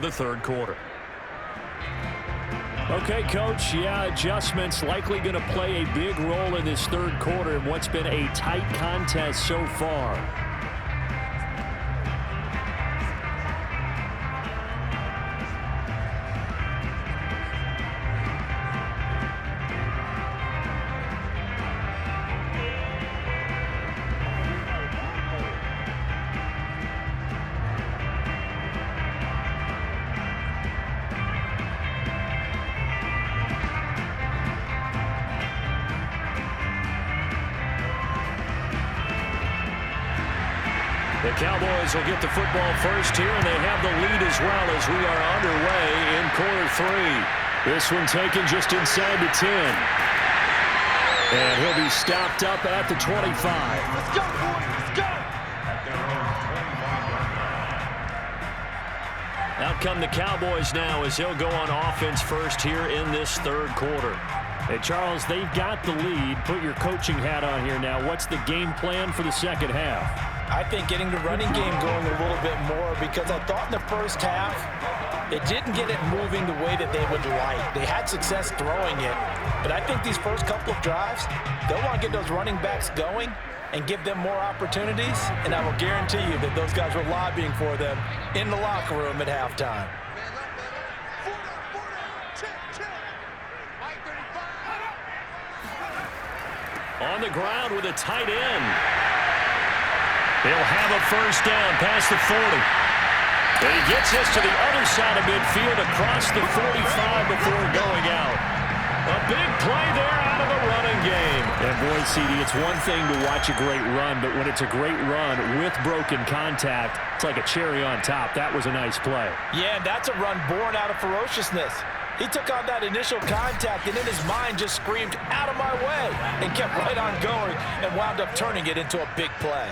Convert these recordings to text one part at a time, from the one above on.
The third quarter. Okay, Coach, adjustments likely going to play a big role in this third quarter in what's been a tight contest so far. The Cowboys will get the football first here, and they have the lead as well as we are underway in quarter three. This one taken just inside the 10. And he'll be stopped up at the 25. Let's go, boys. Let's go. Out come the Cowboys now as he'll go on offense first here in this third quarter. Hey, Charles, they've got the lead. Put your coaching hat on here now. What's the game plan for the second half? I think getting the running game going a little bit more, because I thought in the first half they didn't get it moving the way that they would like. They had success throwing it, but I think these first couple of drives, they'll want to get those running backs going and give them more opportunities, and I will guarantee you that those guys were lobbying for them in the locker room at halftime. On the ground with a tight end. He'll have a first down past the 40. And he gets this to the other side of midfield across the 45 before going out. A big play there out of the running game. And boy, CD, it's one thing to watch a great run, but when it's a great run with broken contact, it's like a cherry on top. That was a nice play. Yeah, and that's a run born out of ferociousness. He took on that initial contact and in his mind just screamed, "Out of my way," and kept right on going and wound up turning it into a big play.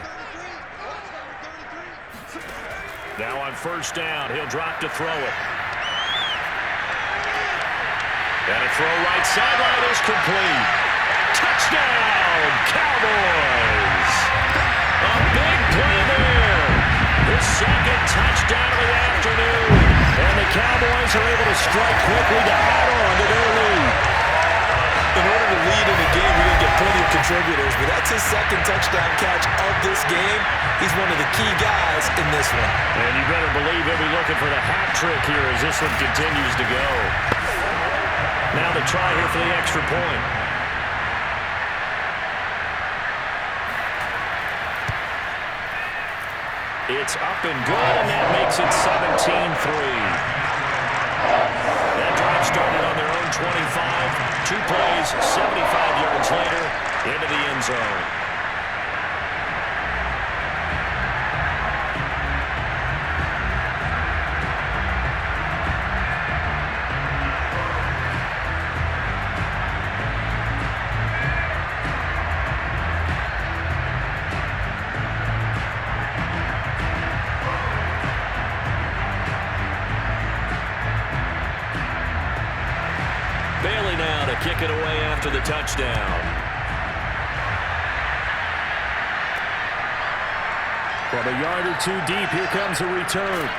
Now on first down, he'll drop to throw it. And a throw right sideline is complete. Touchdown, Cowboys! A big play there. His second touchdown of the afternoon. And the Cowboys are able to strike quickly to add on to their lead. In order to lead in the game, you're going to get plenty of contributors, but that's his second touchdown catch of this game. He's one of the key guys in this one. And you better believe he'll be looking for the hat trick here as this one continues to go. Now the try here for the extra point. It's up and good, and that makes it 17-3. That drive started on their own 25. 2 plays, 75 yards later, into the end zone. Kick it away after the touchdown. From a yard or two deep, here comes a return.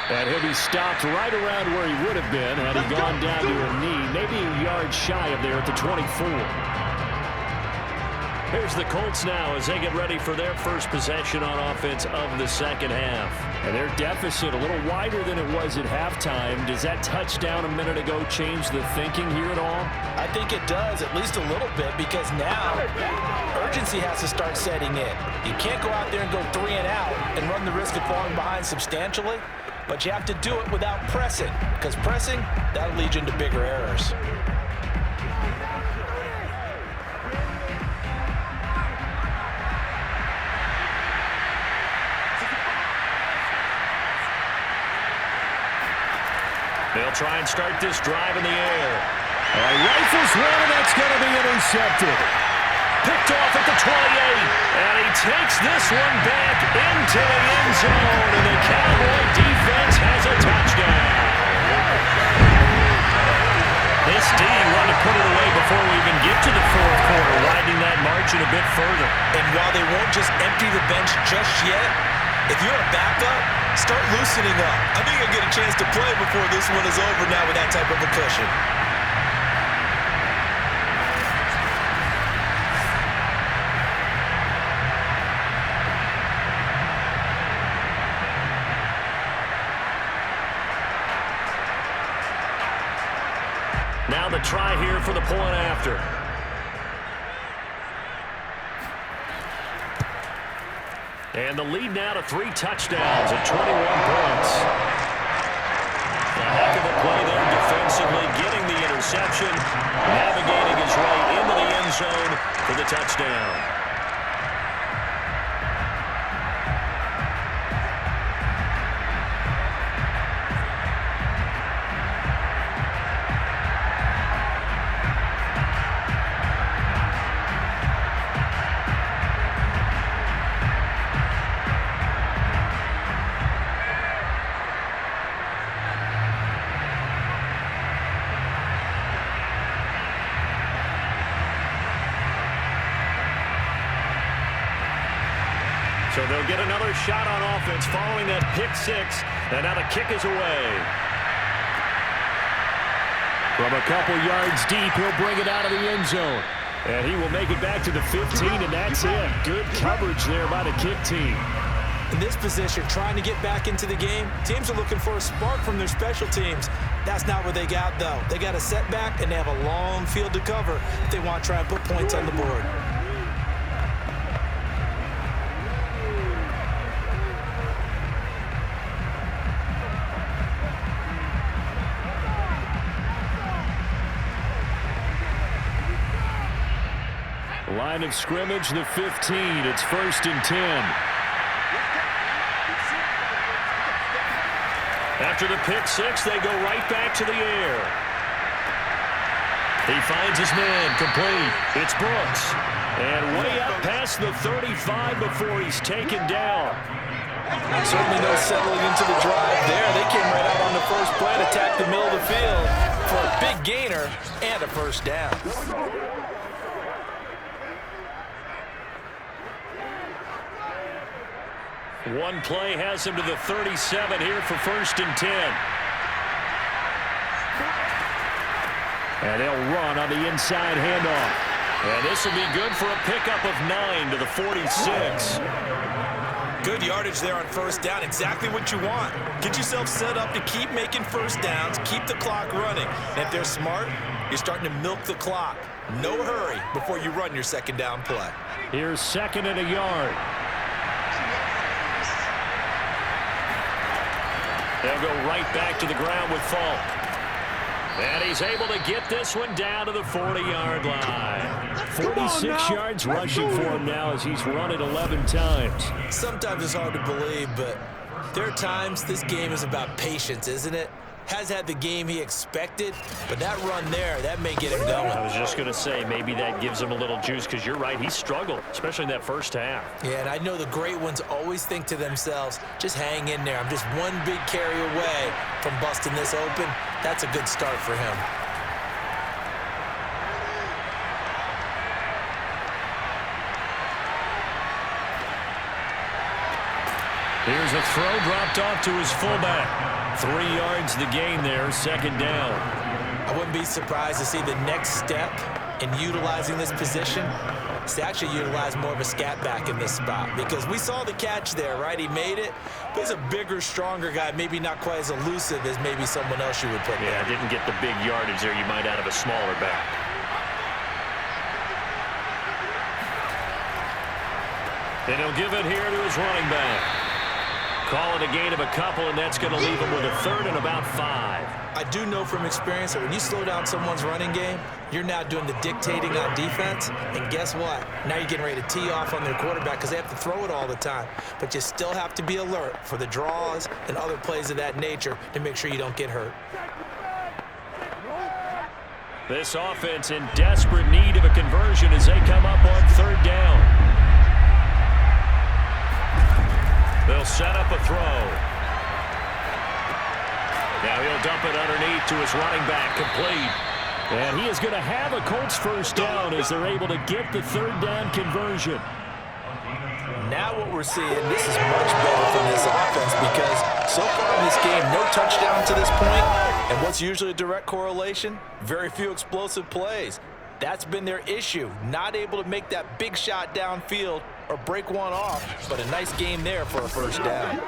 And he'll be stopped right around where he would have been had he gone down to a knee, maybe a yard shy of there at the 24. Here's the Colts now as they get ready for their first possession on offense of the second half. And their deficit a little wider than it was at halftime. Does that touchdown a minute ago change the thinking here at all? I think it does, at least a little bit, because now urgency has to start setting in. You can't go out there and go 3 and out and run the risk of falling behind substantially, but you have to do it without pressing, because pressing, that'll lead you into bigger errors. They'll try and start this drive in the air. Rifles one, and that's going to be intercepted. Picked off at the 28. And he takes this one back into the end zone. And the Cowboy defense has a touchdown. This D wanted to put it away before we even get to the fourth quarter, widening that margin a bit further. And while they won't just empty the bench just yet, if you're a backup, start loosening up. I think he'll get a chance to play before this one is over now with that type of a cushion. Now the try here for the point after. And the lead now to 3 touchdowns at 21 points. A heck of a play there defensively, getting the interception, navigating his way into the end zone for the touchdown. So they'll get another shot on offense following that pick 6, and now the kick is away. From a couple yards deep, he'll bring it out of the end zone. And he will make it back to the 15, and that's it. Good coverage there by the kick team. In this position, trying to get back into the game, teams are looking for a spark from their special teams. That's not what they got, though. They got a setback, and they have a long field to cover if they want to try and put points on the board. Line of scrimmage, the 15. It's 1st and 10. After the pick 6, they go right back to the air. He finds his man, complete. It's Brooks. And way up past the 35 before he's taken down. Certainly no settling into the drive there. They came right out on the first play to attack the middle of the field for a big gainer and a first down. One play has him to the 37 here for 1st and 10. And they'll run on the inside handoff. And this will be good for a pickup of 9 to the 46. Good yardage there on first down. Exactly what you want. Get yourself set up to keep making first downs, keep the clock running. And if they're smart, you're starting to milk the clock. No hurry before you run your second down play. Here's 2nd and a yard. They'll go right back to the ground with Faulk. And he's able to get this one down to the 40-yard line. 46 yards rushing for him now as he's run it 11 times. Sometimes it's hard to believe, but there are times this game is about patience, isn't it? Has had the game he expected, but that run there, that may get him going. I was just going to say, maybe that gives him a little juice, because you're right, he struggled, especially in that first half. Yeah, and I know the great ones always think to themselves, just hang in there. I'm just one big carry away from busting this open. That's a good start for him. Here's a throw dropped off to his fullback. 3 yards the gain there, 2nd down. I wouldn't be surprised to see the next step in utilizing this position is to actually utilize more of a scat back in this spot, because we saw the catch there, right? He made it, but he's a bigger, stronger guy, maybe not quite as elusive as maybe someone else you would put there. Yeah, didn't get the big yardage there you might out of a smaller back. And he'll give it here to his running back. Call it a gain of a couple, and that's going to leave him with a 3rd and about 5. I do know from experience that when you slow down someone's running game, you're now doing the dictating on defense, and guess what? Now you're getting ready to tee off on their quarterback because they have to throw it all the time. But you still have to be alert for the draws and other plays of that nature to make sure you don't get hurt. This offense in desperate need of a conversion as they come up on 3rd down. They'll set up a throw. Now he'll dump it underneath to his running back, complete. And he is going to have a Colts first down as they're able to get the 3rd down conversion. Now what we're seeing, this is much better from this offense because so far in this game, no touchdown to this point. And what's usually a direct correlation? Very few explosive plays. That's been their issue, not able to make that big shot downfield or break one off, but a nice game there for a first down.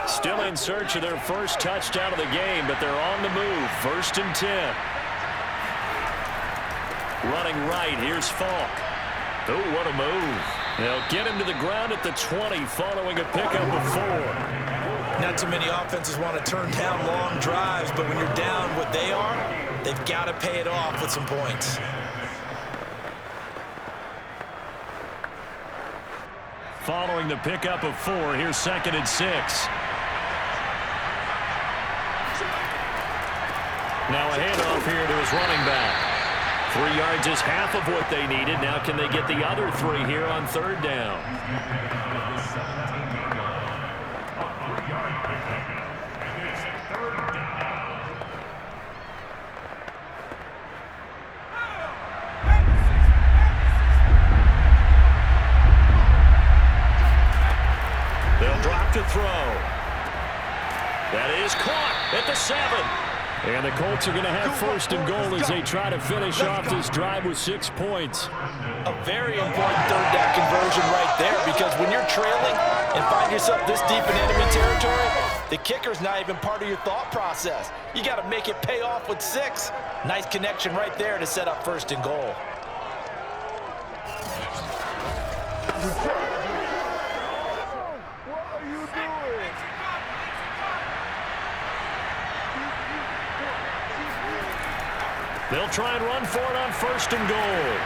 Still in search of their first touchdown of the game, but they're on the move. 1st and 10. Running right, here's Faulk. Oh, what a move. They'll get him to the ground at the 20 following a pickup of 4. Not too many offenses want to turn down long drives, but when you're down what they are, they've got to pay it off with some points. Following the pickup of 4, here's 2nd and 6. Now a handoff here to his running back. 3 yards is half of what they needed. Now can they get the other 3 here on 3rd down? They'll drop to throw. That is caught at the 7. And the Colts are going to have 1st and goal as they try to finish off this drive with 6 points. A very important 3rd down conversion right there because when you're trailing and find yourself this deep in enemy territory, the kicker's not even part of your thought process. You got to make it pay off with 6. Nice connection right there to set up 1st and goal. They'll try and run for it on 1st and goal.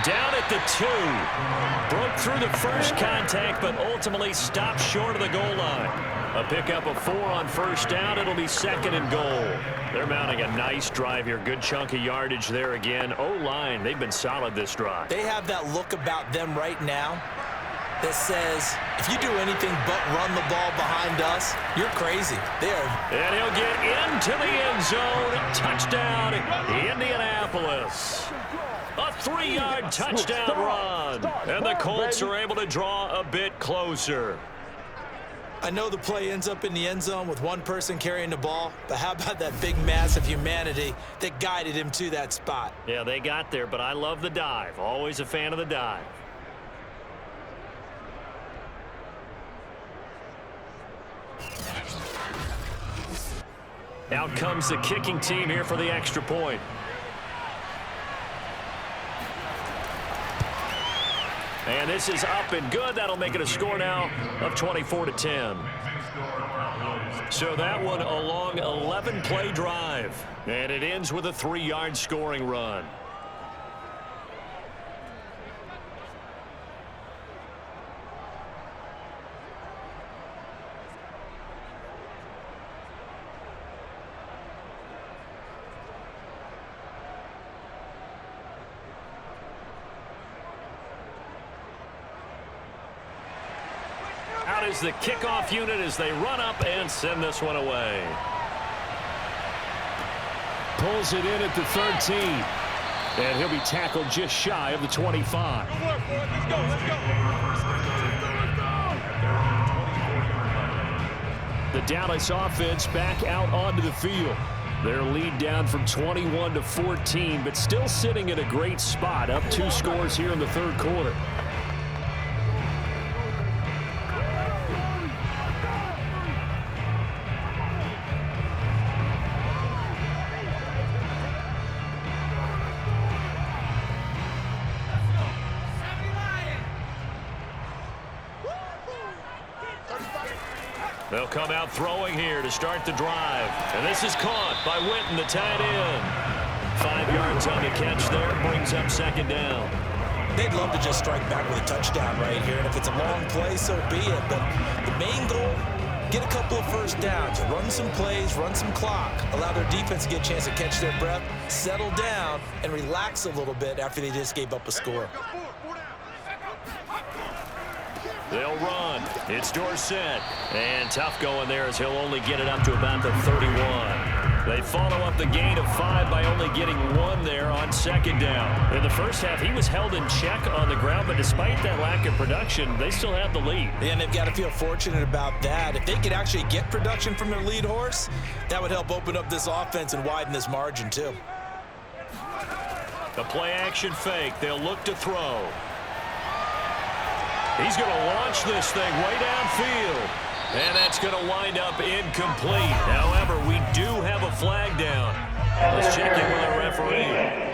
Down at the 2. Broke through the first contact, but ultimately stopped short of the goal line. A pickup of 4 on 1st down. It'll be 2nd and goal. They're mounting a nice drive here. Good chunk of yardage there again. O-line, they've been solid this drive. They have that look about them right now that says, if you do anything but run the ball behind us, you're crazy. And he'll get into the end zone. Touchdown, Indianapolis. A 3-yard touchdown run. And the Colts are able to draw a bit closer. I know the play ends up in the end zone with one person carrying the ball, but how about that big mass of humanity that guided him to that spot? Yeah, they got there, but I love the dive. Always a fan of the dive. Out comes the kicking team here for the extra point. And this is up and good. That'll make it a score now of 24-10. So that one a long 11-play drive. And it ends with a 3-yard scoring run. Out is the kickoff unit as they run up and send this one away. Pulls it in at the 13. And he'll be tackled just shy of the 25. Good work, boys. Let's go. The Dallas offense back out onto the field. Their lead down from 21 to 14, but still sitting at a great spot, up 2 scores here in the 3rd quarter. They'll come out throwing here to start the drive. And this is caught by Witten, the tight end. 5 yards on the catch there, brings up 2nd down. They'd love to just strike back with a touchdown right here. And if it's a long play, so be it. But the main goal, get a couple of 1st downs, run some plays, run some clock, allow their defense to get a chance to catch their breath, settle down, and relax a little bit after they just gave up a score. They'll run. It's Dorsett. And tough going there as he'll only get it up to about the 31. They follow up the gain of 5 by only getting 1 there on second down. In the first half, he was held in check on the ground, but despite that lack of production, they still have the lead. Yeah, and they've got to feel fortunate about that. If they could actually get production from their lead horse, that would help open up this offense and widen this margin too. The play-action fake. They'll look to throw. He's going to launch this thing way downfield. And that's going to wind up incomplete. However, we do have a flag down. Let's check in with our referee.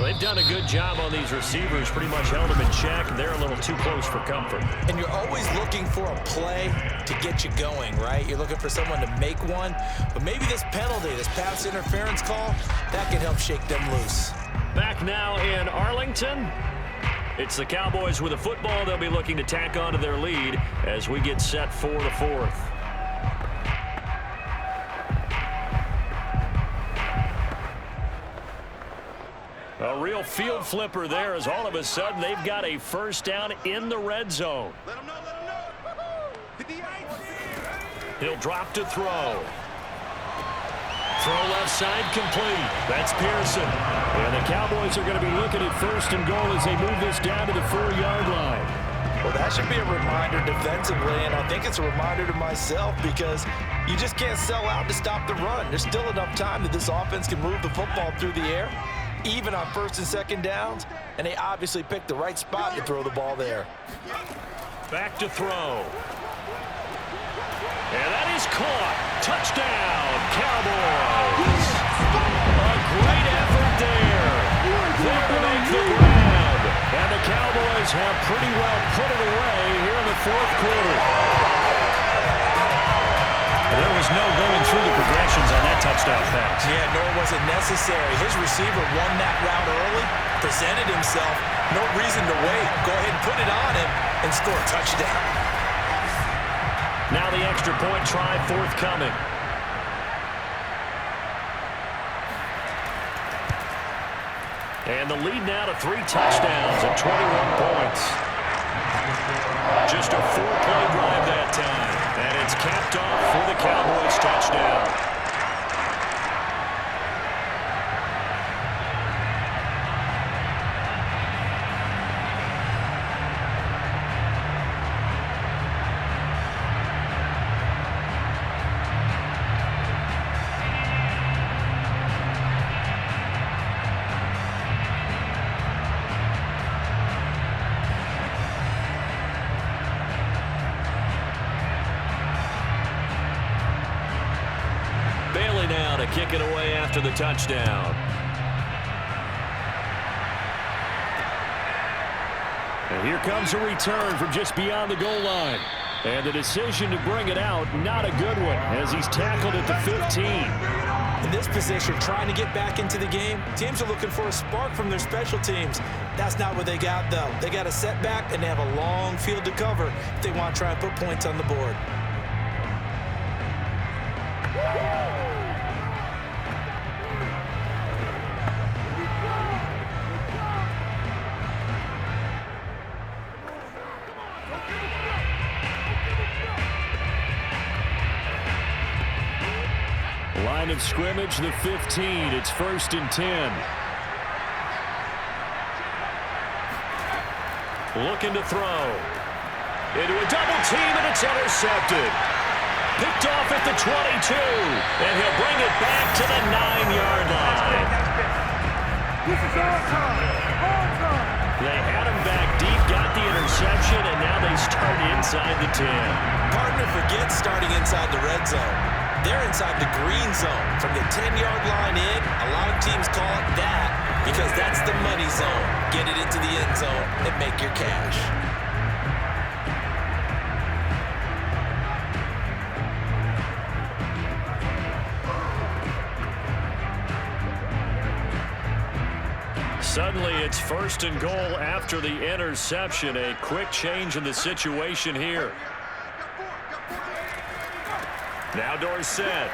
They've done a good job on these receivers, pretty much held them in check. They're a little too close for comfort. And you're always looking for a play to get you going, right? You're looking for someone to make one. But maybe this penalty, this pass interference call, that can help shake them loose. Back now in Arlington. It's the Cowboys with a football. They'll be looking to tack on to their lead as we get set for the fourth. A real field flipper there as all of a sudden they've got a first down in the red zone. He'll drop to throw. Throw left side complete. That's Pearson. And the Cowboys are going to be looking at first and goal as they move this down to the 4-yard line. Well, that should be a reminder defensively, and I think it's a reminder to myself because you just can't sell out to stop the run. There's still enough time that this offense can move the football through the air, even on first and second downs, and they obviously picked the right spot to throw the ball there. Back to throw. And that is caught. Touchdown, Cowboys. A great effort there. There to make the grab. And the Cowboys have pretty well put it away here in the fourth quarter. There was no going through the progressions on that touchdown pass. Yeah, nor was it necessary. His receiver won that route early, presented himself. No reason to wait. Go ahead and put it on him and score a touchdown. Now the extra point try forthcoming. And the lead now to 3 touchdowns and 21 points. Just a 4-play drive that time. And it's capped off for the Cowboys touchdown. Kick it away after the touchdown. And here comes a return from just beyond the goal line. And the decision to bring it out, not a good one, as he's tackled at the 15. In this position, trying to get back into the game, teams are looking for a spark from their special teams. That's not what they got, though. They got a setback, and they have a long field to cover if they want to try and put points on the board. Line of scrimmage, the 15. It's 1st and 10. Looking to throw. Into a double team, and it's intercepted. Picked off at the 22. And he'll bring it back to the 9-yard line. This is our time. They had him back deep, got the interception, and now they start inside the 10. Partner forgets starting inside the red zone. They're inside the green zone. From the 10-yard line in, a lot of teams call it that because that's the money zone. Get it into the end zone and make your cash. Suddenly, it's 1st and goal after the interception. A quick change in the situation here. Now Dorsett.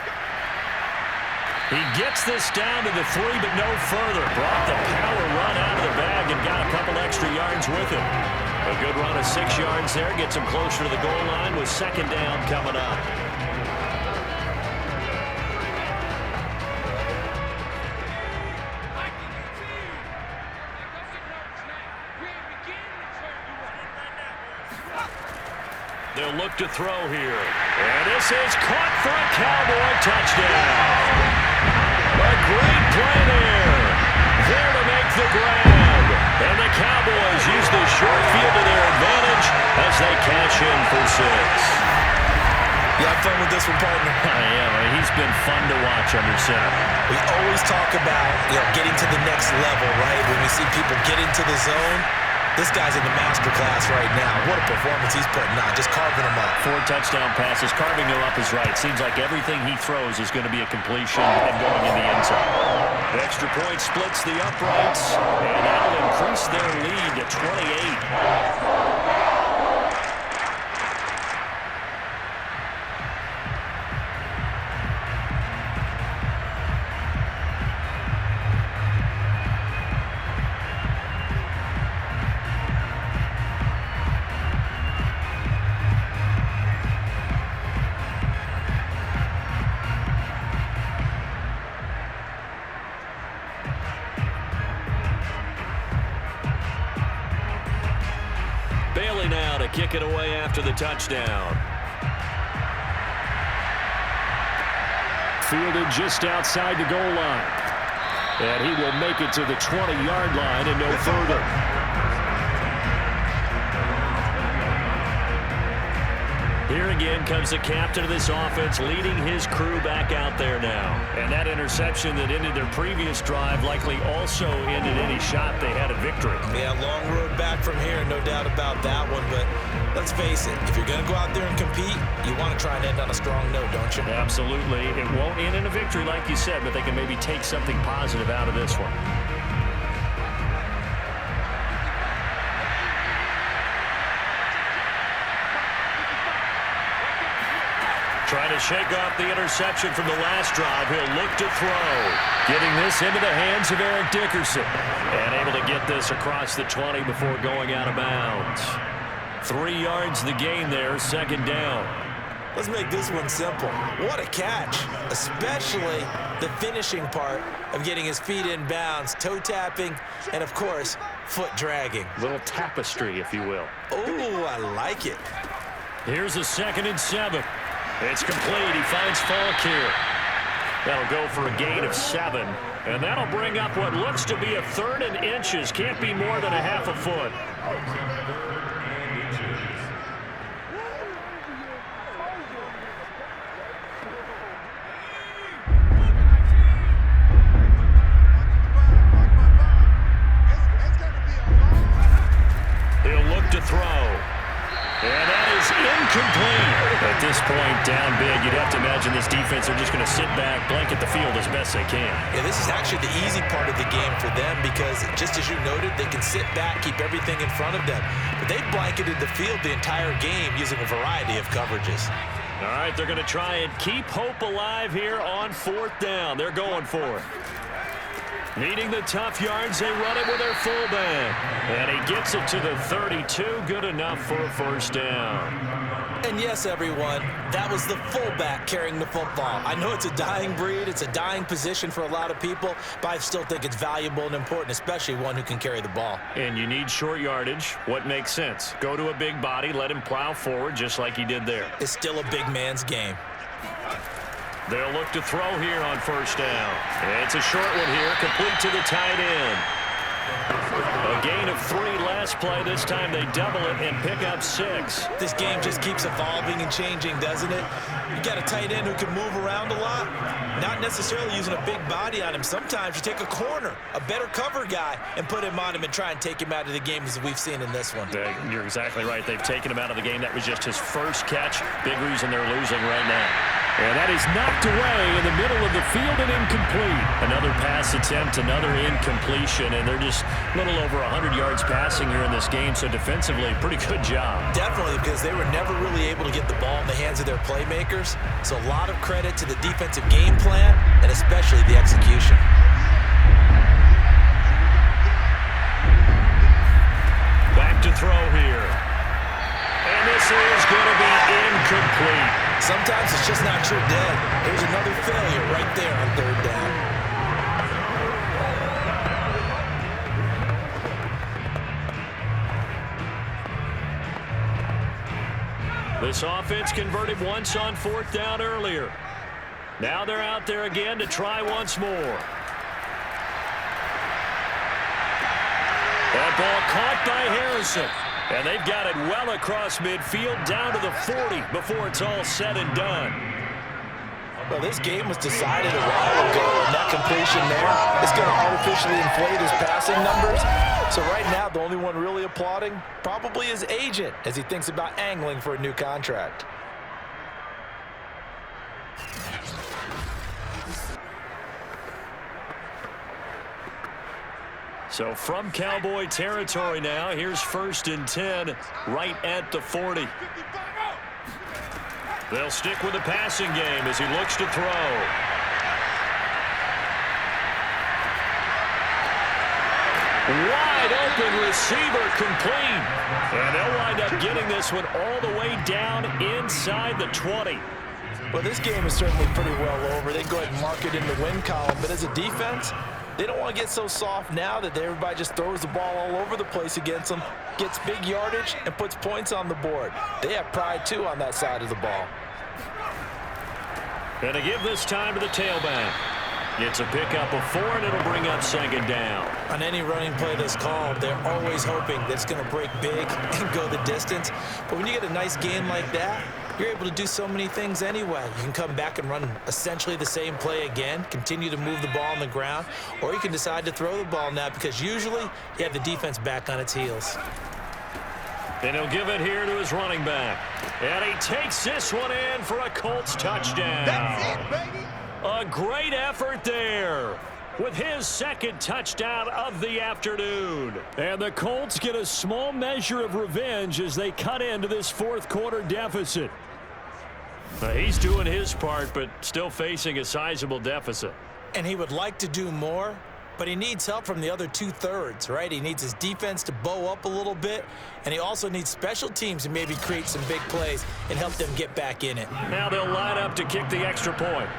He gets this down to the 3, but no further. Brought the power run out of the bag and got a couple extra yards with it. A good run of 6 yards there. Gets him closer to the goal line with 2nd down coming up. They'll look to throw here. And this is caught for a Cowboy touchdown. A great play there. There to make the grab. And the Cowboys use the short field to their advantage as they cash in for 6. You have fun with this one, partner? Yeah, he's been fun to watch under center. We always talk about, getting to the next level, right? When we see people get into the zone, this guy's in the master class right now. What a performance he's putting on, just carving them up. 4 touchdown passes. Carving them up is right. Seems like everything he throws is going to be a completion and going in the end zone. The extra point splits the uprights, and that'll increase their lead to 28. Now to kick it away after the touchdown. Fielded just outside the goal line. And he will make it to the 20-yard line and no further. Here again comes the captain of this offense, leading his crew back out there now. And that interception that ended their previous drive likely also ended any shot they had at victory. Yeah, long road back from here, no doubt about that one. But let's face it, if you're going to go out there and compete, you want to try and end on a strong note, don't you? Absolutely. It won't end in a victory like you said, but they can maybe take something positive out of this one. Trying to shake off the interception from the last drive. He'll look to throw. Getting this into the hands of Dickerson. And able to get this across the 20 before going out of bounds. 3 yards the gain there, second down. Let's make this one simple. What a catch, especially the finishing part of getting his feet in bounds, toe tapping, and of course, foot dragging. Little tapestry, if you will. Oh, I like it. Here's a 2nd and 7. It's complete. He finds Faulk here. That'll go for a gain of 7. And that'll bring up what looks to be a 3rd and inches. Can't be more than a half a foot. He'll look to throw. And that is incomplete. At this point, down big, you'd have to imagine this defense are just going to sit back, blanket the field as best they can. Yeah, this is actually the easy part of the game for them because, just as you noted, they can sit back, keep everything in front of them. But they've blanketed the field the entire game using a variety of coverages. All right, they're going to try and keep hope alive here on 4th down. They're going for it. Needing the tough yards, they run it with their fullback. And he gets it to the 32, good enough for a 1st down. And yes, everyone, that was the fullback carrying the football. I know it's a dying breed, it's a dying position for a lot of people, but I still think it's valuable and important, especially one who can carry the ball. And you need short yardage. What makes sense? Go to a big body, let him plow forward just like he did there. It's still a big man's game. They'll look to throw here on 1st down. It's a short one here, complete to the tight end. A gain of 3 last play. This time they double it and pick up 6. This game just keeps evolving and changing, doesn't it? You got a tight end who can move around a lot, not necessarily using a big body on him. Sometimes you take a corner, a better cover guy, and put him on him and try and take him out of the game as we've seen in this one. You're exactly right. They've taken him out of the game. That was just his first catch. Big reason they're losing right now. And that is knocked away in the middle of the field and incomplete. Another pass attempt, another incompletion, and they're just a little over 100 yards passing here in this game, so defensively, pretty good job. Definitely, because they were never really able to get the ball in the hands of their playmakers, so a lot of credit to the defensive game plan and especially the execution. Back to throw here. And this is going to be incomplete. Sometimes it's just not your day. There's another failure right there on 3rd down. This offense converted once on 4th down earlier. Now they're out there again to try once more. That ball caught by Harrison. And they've got it well across midfield down to the 40 before it's all said and done. Well, this game was decided a while ago, and that completion there is going to artificially inflate his passing numbers. So right now, the only one really applauding probably his agent as he thinks about angling for a new contract. So from Cowboy territory now, here's 1st and 10 right at the 40. They'll stick with the passing game as he looks to throw. Wide open receiver complete. And they'll wind up getting this one all the way down inside the 20. Well, this game is certainly pretty well over. They go ahead and mark it in the win column. But as a defense, they don't want to get so soft now that everybody just throws the ball all over the place against them, gets big yardage, and puts points on the board. They have pride, too, on that side of the ball. And to give this time to the tailback. Gets a pickup of 4, and it'll bring up 2nd down. On any running play that's called, they're always hoping that it's going to break big and go the distance. But when you get a nice game like that, you're able to do so many things anyway. You can come back and run essentially the same play again, continue to move the ball on the ground, or you can decide to throw the ball now because usually you have the defense back on its heels. And he'll give it here to his running back. And he takes this one in for a Colts touchdown. That's it, baby. A great effort there with his 2nd touchdown of the afternoon. And the Colts get a small measure of revenge as they cut into this 4th quarter deficit. He's doing his part, but still facing a sizable deficit. And he would like to do more, but he needs help from the other 2/3, right? He needs his defense to bow up a little bit, and he also needs special teams to maybe create some big plays and help them get back in it. Now they'll line up to kick the extra point.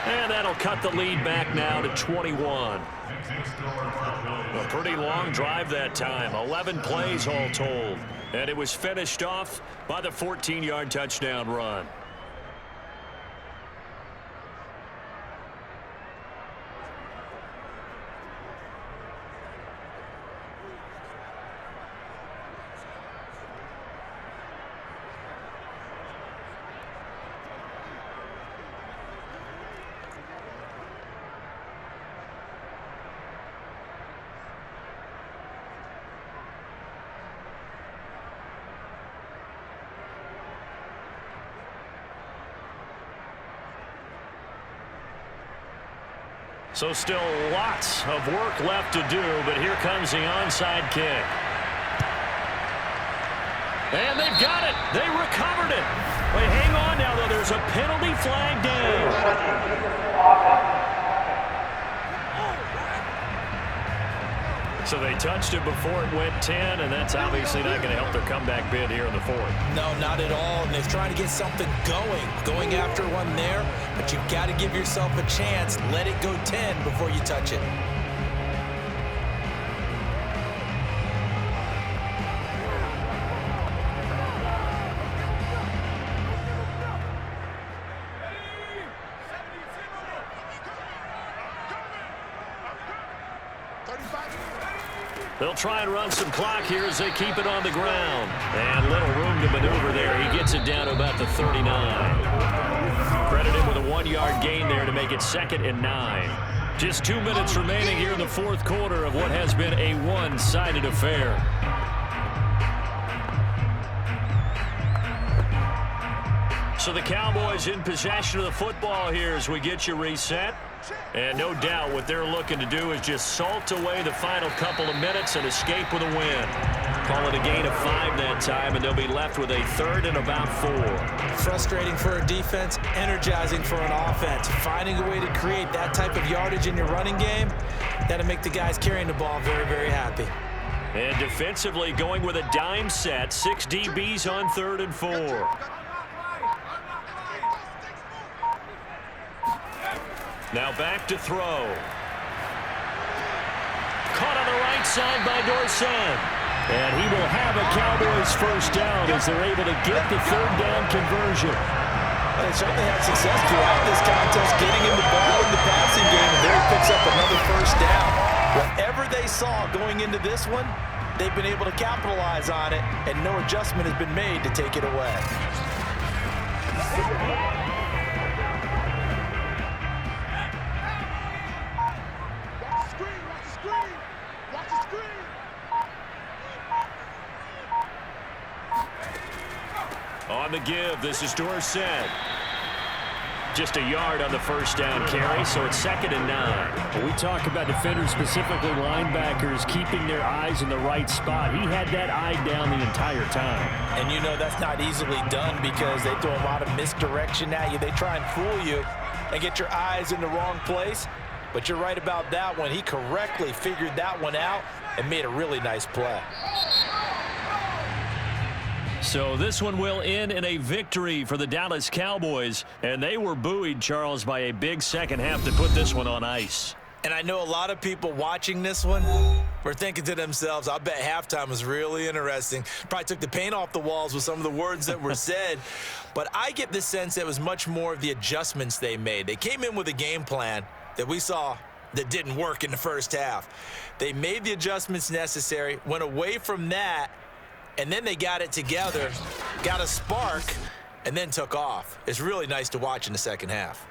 And that'll cut the lead back now to 21. A pretty long drive that time. 11 plays all told. And it was finished off by the 14-yard touchdown run. So still lots of work left to do, but here comes the onside kick. And they've got it. They recovered it. Wait, hang on now, though. There's a penalty flag down. So they touched it before it went 10, and that's obviously not going to help their comeback bid here in the 4th. No, not at all. And they're trying to get something going after one there, but you've got to give yourself a chance. Let it go 10 before you touch it. They'll try and run some clock here as they keep it on the ground. And little room to maneuver there. He gets it down to about the 39. Credit him with a 1-yard gain there to make it 2nd and 9. Just 2 minutes remaining here in the 4th quarter of what has been a one-sided affair. So the Cowboys in possession of the football here as we get you reset. And no doubt what they're looking to do is just salt away the final couple of minutes and escape with a win. Call it a gain of 5 that time, and they'll be left with a 3rd and about 4. Frustrating for a defense, energizing for an offense. Finding a way to create that type of yardage in your running game, that'll make the guys carrying the ball very, very happy. And defensively going with a dime set, 6 DBs on 3rd and 4. Now back to throw. Caught on the right side by Dorsett. And he will have a Cowboys first down as they're able to get the third down conversion. They certainly had success throughout this contest, getting him the ball in the passing game, and there he picks up another first down. Whatever they saw going into this one, they've been able to capitalize on it, and no adjustment has been made to take it away. On the give, this is Dorsett. Just a yard on the first down carry, so it's 2nd and 9. When we talk about defenders, specifically linebackers, keeping their eyes in the right spot. He had that eye down the entire time. And you know that's not easily done because they throw a lot of misdirection at you. They try and fool you and get your eyes in the wrong place. But you're right about that one. He correctly figured that one out and made a really nice play. So this one will end in a victory for the Dallas Cowboys. And they were buoyed, Charles, by a big second half to put this one on ice. And I know a lot of people watching this one were thinking to themselves, I bet halftime was really interesting. Probably took the paint off the walls with some of the words that were said. But I get the sense it was much more of the adjustments they made. They came in with a game plan that we saw that didn't work in the first half. They made the adjustments necessary, went away from that, and then they got it together, got a spark, and then took off. It's really nice to watch in the second half.